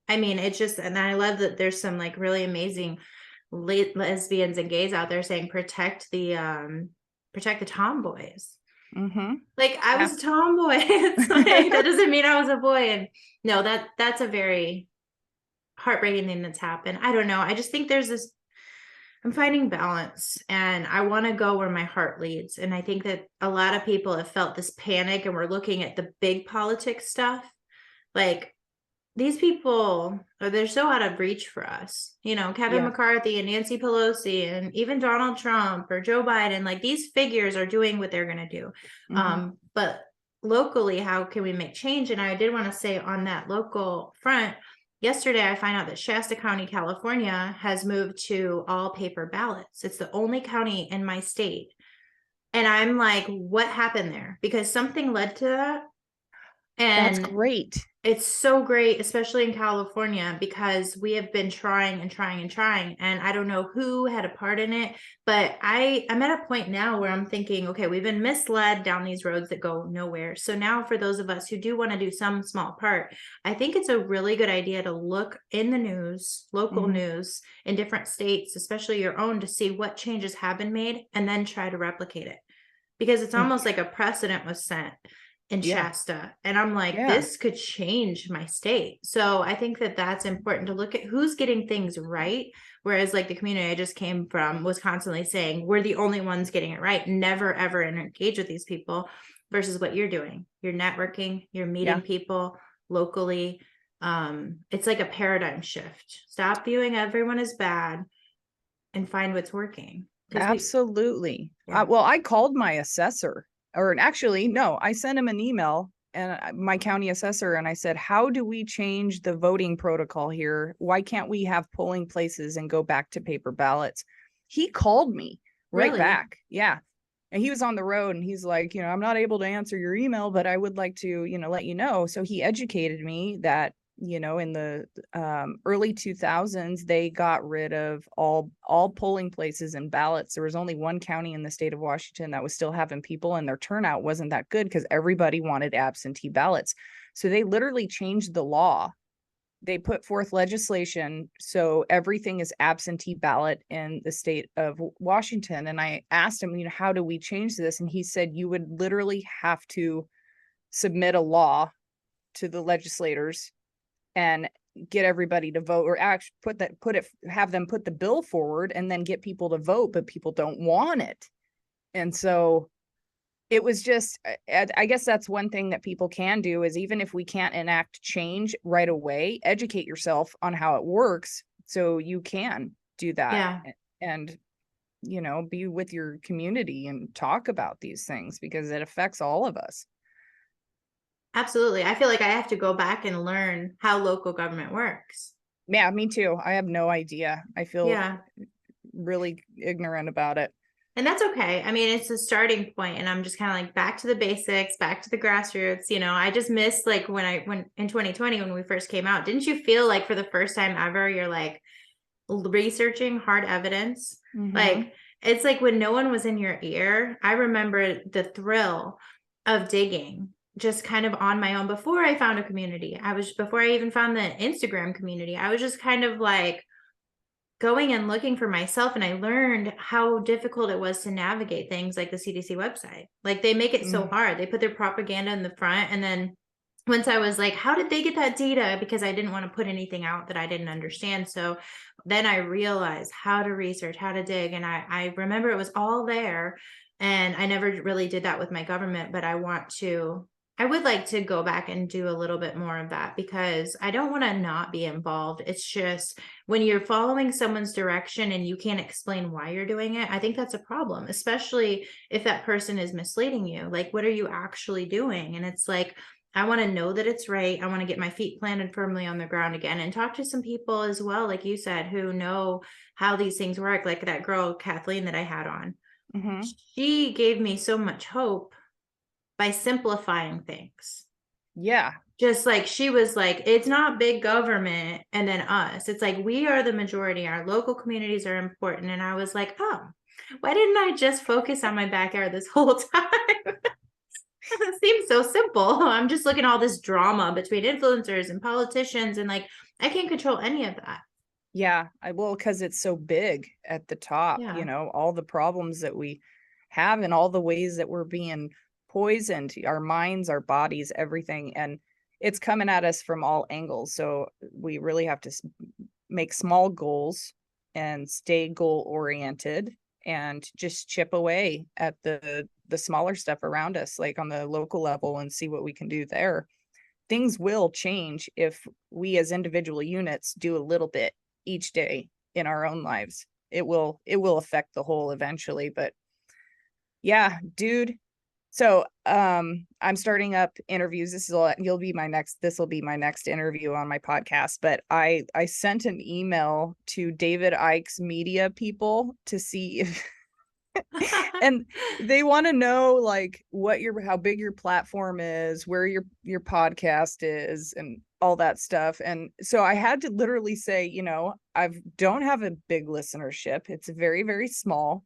Speaker 2: I mean, it's just, and I love that there's some like really amazing lesbians and gays out there saying protect the tomboys. Like, I was a tomboy. It's like, that doesn't mean I was a boy. And no, that's a very heartbreaking thing that's happened. I don't know. I just think there's this, I'm finding balance, and I want to go where my heart leads. And I think that a lot of people have felt this panic, and we're looking at the big politics stuff. Like, these people, they're so out of reach for us. You know, Kevin McCarthy and Nancy Pelosi and even Donald Trump or Joe Biden, like these figures are doing what they're going to do. But locally, how can we make change? And I did want to say on that local front, yesterday, I find out that Shasta County, California has moved to all paper ballots. It's the only county in my state. And I'm like, what happened there? Because something led to that.
Speaker 1: That's
Speaker 2: And
Speaker 1: great.
Speaker 2: it's so great, especially in California, because we have been trying and trying and trying. And I don't know who had a part in it, but I'm at a point now where I'm thinking, okay, we've been misled down these roads that go nowhere. So now for those of us who do want to do some small part, I think it's a really good idea to look in the news, local
Speaker 1: Mhm.
Speaker 2: news in different states, especially your own, to see what changes have been made and then try to replicate it. Because it's
Speaker 1: Mm,
Speaker 2: almost like a precedent was set in
Speaker 1: yeah,
Speaker 2: Shasta. And I'm like,
Speaker 1: yeah,
Speaker 2: this could change my state. So I think that that's important to look at who's getting things right. Whereas, like, the community I just came from was constantly saying, we're the only ones getting it right. Never, ever engage with these people versus what you're doing. You're networking, you're
Speaker 1: yeah.
Speaker 2: meeting people locally. It's like a paradigm shift. Stop viewing everyone as bad and find what's working. Because
Speaker 1: Absolutely.
Speaker 2: yeah,
Speaker 1: Well, I called my assessor, or actually, no, I sent him an email and my county assessor, and I said, "How do we change the voting protocol here? Why can't we have polling places and go back to paper ballots?" He called me right
Speaker 2: really.
Speaker 1: back. Yeah. And he was on the road and he's like, I'm not able to answer your email, but I would like to, let you know. So he educated me that, in the early 2000s, they got rid of all polling places and ballots. There was only one county in the state of Washington that was still having people, and their turnout wasn't that good because everybody wanted absentee ballots. So they literally changed the law. They put forth legislation so everything is absentee ballot in the state of Washington. And I asked him, how do we change this? And he said you would literally have to submit a law to the legislators and get everybody to vote, or actually have them put the bill forward and then get people to vote, but people don't want it. And so it was just, I guess that's one thing that people can do, is even if we can't enact change right away, educate yourself on how it works so you can do that.
Speaker 2: Yeah.
Speaker 1: And be with your community and talk about these things because it affects all of us.
Speaker 2: Absolutely. I feel like I have to go back and learn how local government works.
Speaker 1: Yeah, me too. I have no idea. I feel
Speaker 2: Yeah.
Speaker 1: really ignorant about it.
Speaker 2: And that's okay. I mean, it's a starting point, and I'm just kind of like back to the basics, back to the grassroots. I just missed, like, when in 2020 when we first came out. Didn't you feel like for the first time ever you're like researching hard evidence?
Speaker 1: Mm-hmm.
Speaker 2: Like, it's like when no one was in your ear. I remember the thrill of digging just kind of on my own before I found a community. Before I even found the Instagram community, I was just kind of like going and looking for myself, and I learned how difficult it was to navigate things like the CDC website. Like, they make it so
Speaker 1: Mm-hmm.
Speaker 2: hard. They put their propaganda in the front, and then once I was like, how did they get that data? Because I didn't want to put anything out that I didn't understand. So then I realized how to research, how to dig. And I remember it was all there. And I never really did that with my government, but I would like to go back and do a little bit more of that, because I don't want to not be involved. It's just when you're following someone's direction and you can't explain why you're doing it, I think that's a problem, especially if that person is misleading you. Like, what are you actually doing? And it's like, I want to know that it's right. I want to get my feet planted firmly on the ground again and talk to some people as well, like you said, who know how these things work. Like that girl, Kathleen, that I had on.
Speaker 1: Mm-hmm.
Speaker 2: She gave me so much hope by simplifying things.
Speaker 1: Yeah.
Speaker 2: Just like she was like, it's not big government and then us. It's like we are the majority. Our local communities are important. And I was like, oh, why didn't I just focus on my backyard this whole time? It seems so simple. I'm just looking at all this drama between influencers and politicians, and like I can't control any of that.
Speaker 1: Yeah, I will, because it's so big at the top,
Speaker 2: Yeah.
Speaker 1: all the problems that we have and all the ways that we're being poisoned, our minds, our bodies, everything. And it's coming at us from all angles. So we really have to make small goals and stay goal oriented and just chip away at the smaller stuff around us, like on the local level, and see what we can do there. Things will change if we as individual units do a little bit each day in our own lives. It will affect the whole eventually. But yeah, dude. So I'm starting up interviews. This will be my next interview on my podcast. But I sent an email to David Icke's media people to see And they want to know like how big your platform is, where your podcast is, and all that stuff. And so I had to literally say, I don't have a big listenership. It's very, very small.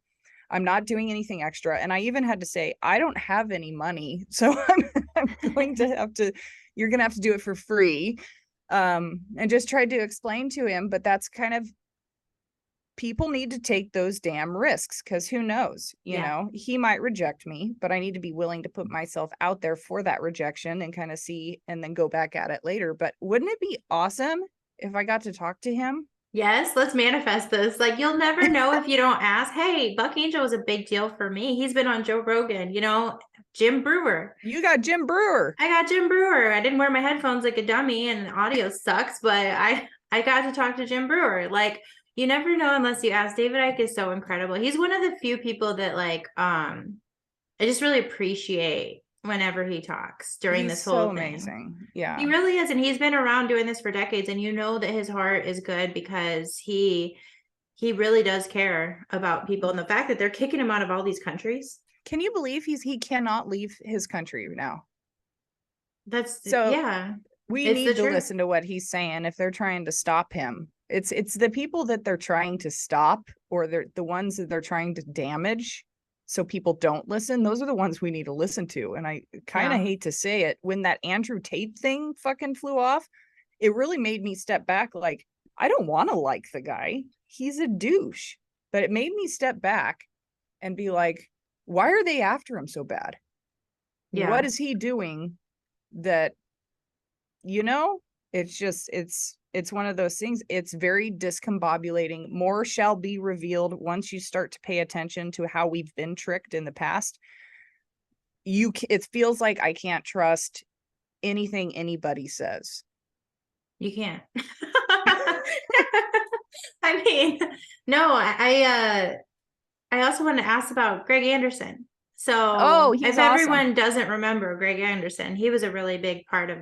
Speaker 1: I'm not doing anything extra. And I even had to say, I don't have any money. So I'm going to have to, you're going to have to do it for free. And just tried to explain to him, but that's kind of, people need to take those damn risks, because who knows, he might reject me, but I need to be willing to put myself out there for that rejection and kind of see, and then go back at it later. But wouldn't it be awesome if I got to talk to him?
Speaker 2: Yes, let's manifest this. Like, you'll never know if you don't ask. Hey, Buck Angel was a big deal for me. He's been on Joe Rogan, Jim Brewer.
Speaker 1: You got Jim Brewer.
Speaker 2: I got Jim Brewer. I didn't wear my headphones like a dummy and the audio sucks, but I got to talk to Jim Brewer. Like, you never know unless you ask. David Icke is so incredible. He's one of the few people that I just really appreciate whenever he talks during this whole thing.
Speaker 1: Amazing. Yeah.
Speaker 2: He really is. And he's been around doing this for decades. And that his heart is good because he really does care about people. And the fact that they're kicking him out of all these countries.
Speaker 1: Can you believe he cannot leave his country now?
Speaker 2: That's
Speaker 1: so
Speaker 2: yeah.
Speaker 1: We need to listen to what he's saying if they're trying to stop him. It's the people that they're trying to stop, or they're the ones that they're trying to damage so people don't listen. Those are the ones we need to listen to. And I kind of hate to say it, when that Andrew Tate thing fucking flew off, it really made me step back. Like, I don't want to like the guy. He's a douche. But it made me step back and be like, why are they after him so bad? Yeah. What is he doing that, it's just, it's one of those things. It's very discombobulating. More shall be revealed once you start to pay attention to how we've been tricked in the past. It feels like I can't trust anything anybody says.
Speaker 2: You can't. I mean, no, I also want to ask about Greg Anderson. So if everyone doesn't remember Greg Anderson, he was a really big part of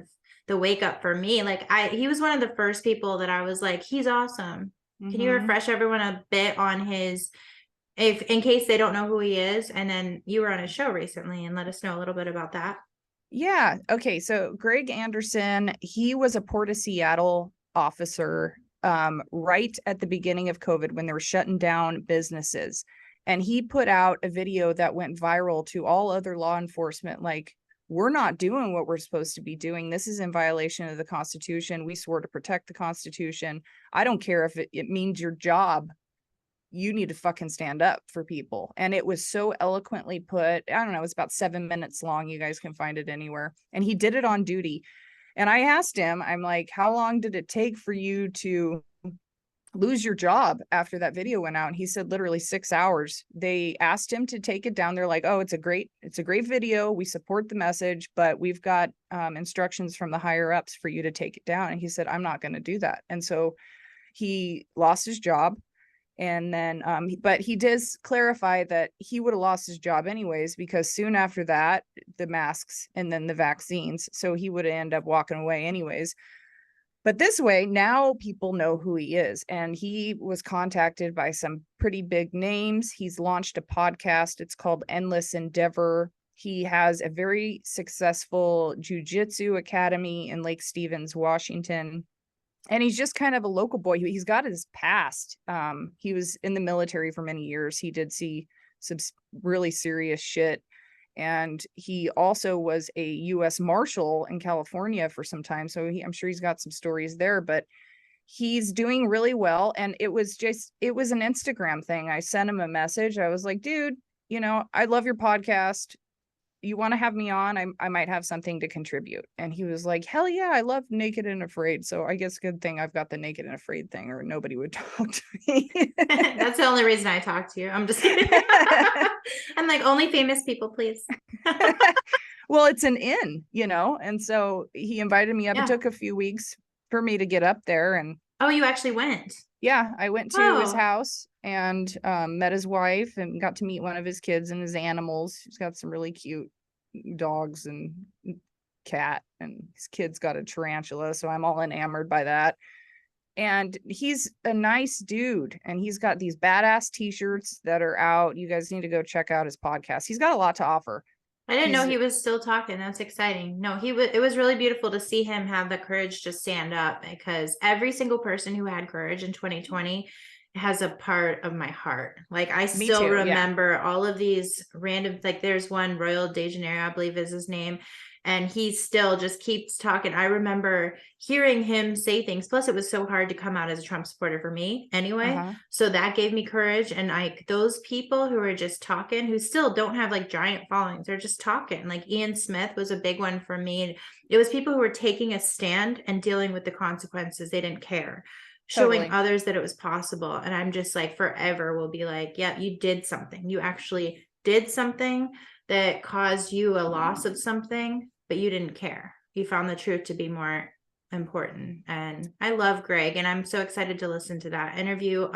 Speaker 2: the wake up for me. Like, he was one of the first people that I was like, he's awesome. Can you refresh everyone a bit on his, in case they don't know who he is? And then you were on his show recently, and let us know a little bit about that.
Speaker 1: Yeah. Okay. So Greg Anderson, he was a Port of Seattle officer right at the beginning of COVID, when they were shutting down businesses. And he put out a video that went viral to all other law enforcement. Like, we're not doing what we're supposed to be doing. This is in violation of the Constitution. We swore to protect the Constitution. I don't care if it means your job. You need to fucking stand up for people. And it was so eloquently put. I don't know, it was about 7 minutes long. You guys can find it anywhere. And he did it on duty. And I asked him, I'm like, how long did it take for you to lose your job after that video went out? And he said literally 6 hours. They asked him to take it down. They're like, oh, it's a great video. We support the message, but we've got instructions from the higher ups for you to take it down. And he said, I'm not going to do that. And so he lost his job. And then, but he does clarify that he would have lost his job anyways, because soon after that, the masks and then the vaccines. So he would end up walking away anyways. But this way, now people know who he is. And he was contacted by some pretty big names. He's launched a podcast. It's called Endless Endeavor. He has a very successful jiu-jitsu academy in Lake Stevens, Washington. And he's just kind of a local boy. He's got his past. He was in the military for many years. He did see some really serious shit. And he also was a U.S. Marshal in California for some time. So I'm sure he's got some stories there, but he's doing really well. And it was an Instagram thing. I sent him a message. I was like, dude, I love your podcast. You want to have me on? I might have something to contribute. And he was like, hell yeah, I love Naked and Afraid. So I guess good thing I've got the Naked and Afraid thing, or nobody would talk to me.
Speaker 2: That's the only reason I talk to you. I'm just kidding. I'm like, only famous people, please.
Speaker 1: Well, it's an inn, and so he invited me up. Yeah. It took a few weeks for me to get up there. And
Speaker 2: oh, you actually went?
Speaker 1: Yeah, I went to his house and met his wife and got to meet one of his kids and his animals. He's got some really cute dogs and cat, and his kid's got a tarantula, so I'm all enamored by that. And he's a nice dude, and he's got these badass t-shirts that are out. You guys need to go check out his podcast. He's got a lot to offer.
Speaker 2: I didn't know
Speaker 1: He's
Speaker 2: he was still talking. That's exciting. No, it was really beautiful to see him have the courage to stand up, because every single person who had courage in 2020 has a part of my heart. Like, I
Speaker 1: me
Speaker 2: still
Speaker 1: too. Yeah.
Speaker 2: remember all of these random, like there's one, Royal de Janeiro, I believe is his name. And he still just keeps talking. I remember hearing him say things. Plus, it was so hard to come out as a Trump supporter for me anyway.
Speaker 1: Uh-huh.
Speaker 2: So that gave me courage. And those people who are just talking, who still don't have like giant followings, they're just talking. Like Ian Smith was a big one for me. It was people who were taking a stand and dealing with the consequences. They didn't care, showing
Speaker 1: Totally.
Speaker 2: others that it was possible. And I'm just like, forever will be like, yeah, you did something. You actually did something that caused you a loss of something, but you didn't care. You found the truth to be more important. And I love Greg, and I'm so excited to listen to that interview.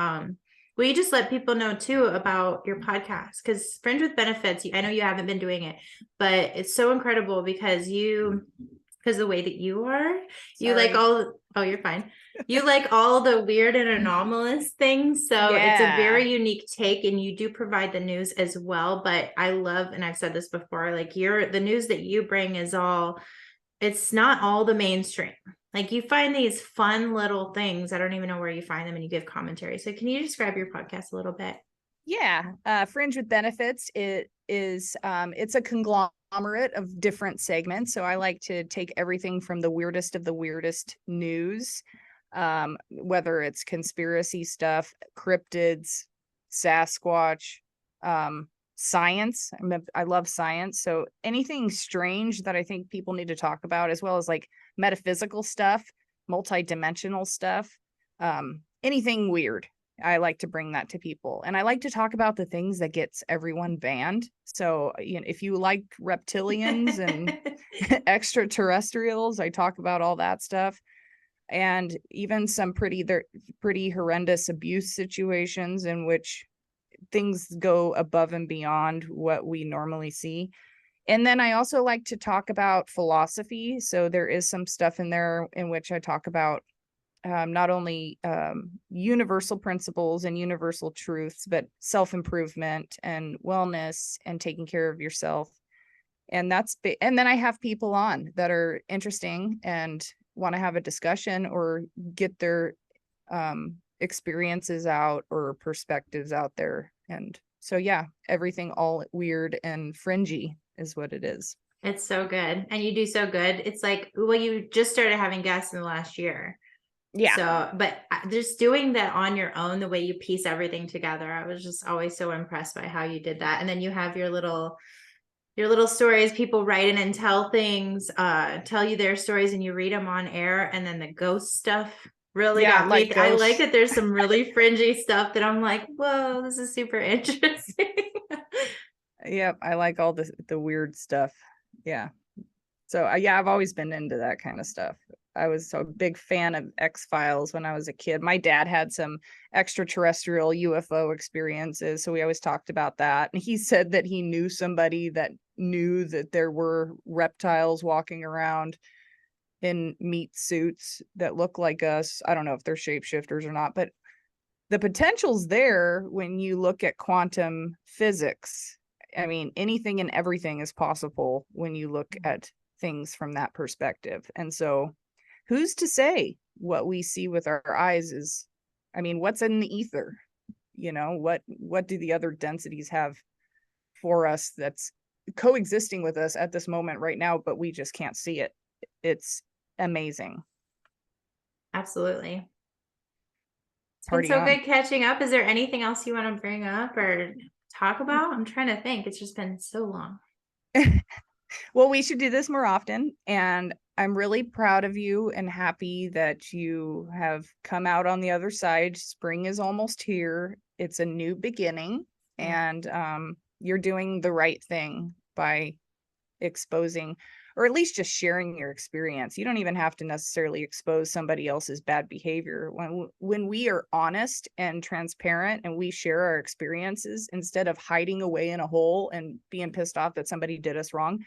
Speaker 2: Will you just let people know too about your podcast? Because Fringe with Benefits, I know you haven't been doing it, but it's so incredible because the way that you are, you like
Speaker 1: Sorry.
Speaker 2: oh, you're fine. You like all the weird and anomalous things. So it's a
Speaker 1: Yeah.
Speaker 2: very unique take, and you do provide the news as well. But I love, and I've said this before, like the news that you bring is it's not all the mainstream. Like, you find these fun little things. I don't even know where you find them, and you give commentary. So can you describe your podcast a little bit?
Speaker 1: Yeah. Fringe with Benefits, it is it's a conglomerate of different segments. So I like to take everything from the weirdest of the weirdest news, whether it's conspiracy stuff, cryptids, Sasquatch, science. I love science. So anything strange that I think people need to talk about, as well as like metaphysical stuff, multidimensional stuff, anything weird. I like to bring that to people. And I like to talk about the things that gets everyone banned. So, if you like reptilians and extraterrestrials, I talk about all that stuff. And even some pretty horrendous abuse situations in which things go above and beyond what we normally see. And then I also like to talk about philosophy. So there is some stuff in there in which I talk about not only universal principles and universal truths, but self-improvement and wellness and taking care of yourself. And and then I have people on that are interesting and want to have a discussion or get their experiences out or perspectives out there. And so, yeah, everything all weird and fringy is what it is.
Speaker 2: It's so good. And you do so good. It's like, well, you just started having guests in the last year.
Speaker 1: Yeah.
Speaker 2: So, but just doing that on your own, the way you piece everything together, I was just always so impressed by how you did that. And then you have your little stories. People write in and tell things, tell you their stories, and you read them on air. And then the ghost stuff really got me. I like that there's some really fringy stuff that I'm like, whoa, this is super interesting.
Speaker 1: Yep, I like all the weird stuff. Yeah. So yeah, I've always been into that kind of stuff. I was a big fan of X-Files when I was a kid. My dad had some extraterrestrial UFO experiences, so we always talked about that. And he said that he knew somebody that knew that there were reptiles walking around in meat suits that look like us. I don't know if they're shapeshifters or not, but the potential's there when you look at quantum physics. I mean, anything and everything is possible when you look at things from that perspective. And so who's to say what we see with our eyes is, I mean, what's in the ether? What do the other densities have for us that's coexisting with us at this moment right now, but we just can't see it? It's amazing.
Speaker 2: Absolutely. It's been
Speaker 1: Party
Speaker 2: so
Speaker 1: on.
Speaker 2: good catching up. Is there anything else you want to bring up or talk about? I'm trying to think. It's just been so long.
Speaker 1: Well, we should do this more often. And I'm really proud of you and happy that you have come out on the other side. Spring is almost here. It's a new beginning.
Speaker 2: Yeah.
Speaker 1: And you're doing the right thing by exposing, or at least just sharing your experience. You don't even have to necessarily expose somebody else's bad behavior. When we are honest and transparent and we share our experiences instead of hiding away in a hole and being pissed off that somebody did us wrong,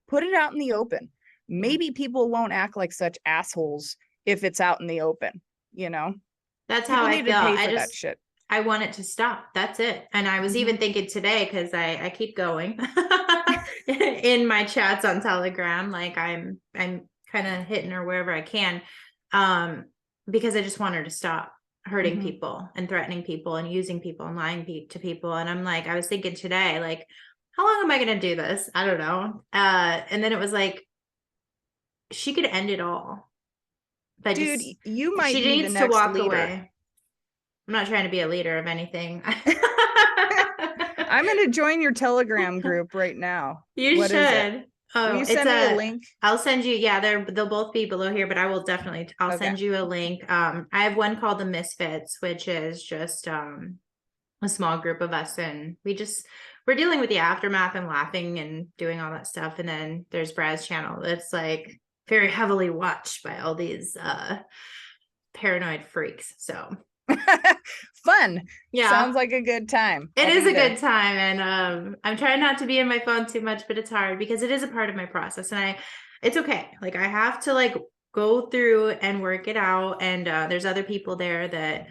Speaker 1: put it out in the open. Maybe people won't act like such assholes if it's out in the open. you know,
Speaker 2: That's how
Speaker 1: people
Speaker 2: I
Speaker 1: need to
Speaker 2: feel.
Speaker 1: pay for that shit.
Speaker 2: I want it to stop. That's it. And I was even thinking today, because I keep going in my chats on Telegram, like I'm kind of hitting her wherever I can. Because I just want her to stop hurting people and threatening people and using people and lying to people. And I'm like, I was thinking today, like, how long am I going to do this? I don't know. And then it was like, she could end it all. But
Speaker 1: Dude,
Speaker 2: just,
Speaker 1: you might
Speaker 2: she
Speaker 1: be the
Speaker 2: needs to
Speaker 1: next
Speaker 2: walk
Speaker 1: leader.
Speaker 2: away. I'm not trying to be a leader of anything.
Speaker 1: I'm going to join your Telegram group right now.
Speaker 2: You
Speaker 1: What is it?
Speaker 2: should. Oh,
Speaker 1: Will you send me a link?
Speaker 2: I'll send you, yeah, they'll both be below here, but I will definitely, I'll
Speaker 1: Okay.
Speaker 2: send you a link. I have one called the Misfits, which is just a small group of us, and we're dealing with the aftermath and laughing and doing all that stuff. And then there's Brad's channel that's like very heavily watched by all these paranoid freaks. So
Speaker 1: Fun.
Speaker 2: yeah,
Speaker 1: sounds like a good time.
Speaker 2: it is a good time. And I'm trying not to be in my phone too much, but it's hard because it is a part of my process. And it's okay. Like, I have to like go through and work it out. And there's other people there that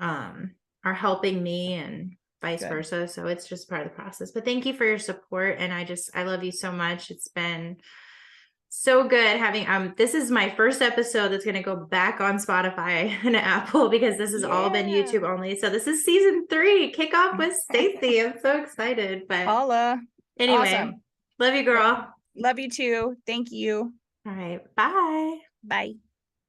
Speaker 2: are helping me and vice versa. So it's just part of the process. But thank you for your support. And I love you so much. It's been so good having this is my first episode that's going to go back on Spotify and Apple, because this has all been YouTube only. So this is season 3, kick off with Stacey. I'm so excited. But
Speaker 1: Paula.
Speaker 2: anyway,
Speaker 1: Awesome.
Speaker 2: Love you, girl.
Speaker 1: Love you too. Thank you.
Speaker 2: All right. Bye.
Speaker 1: Bye.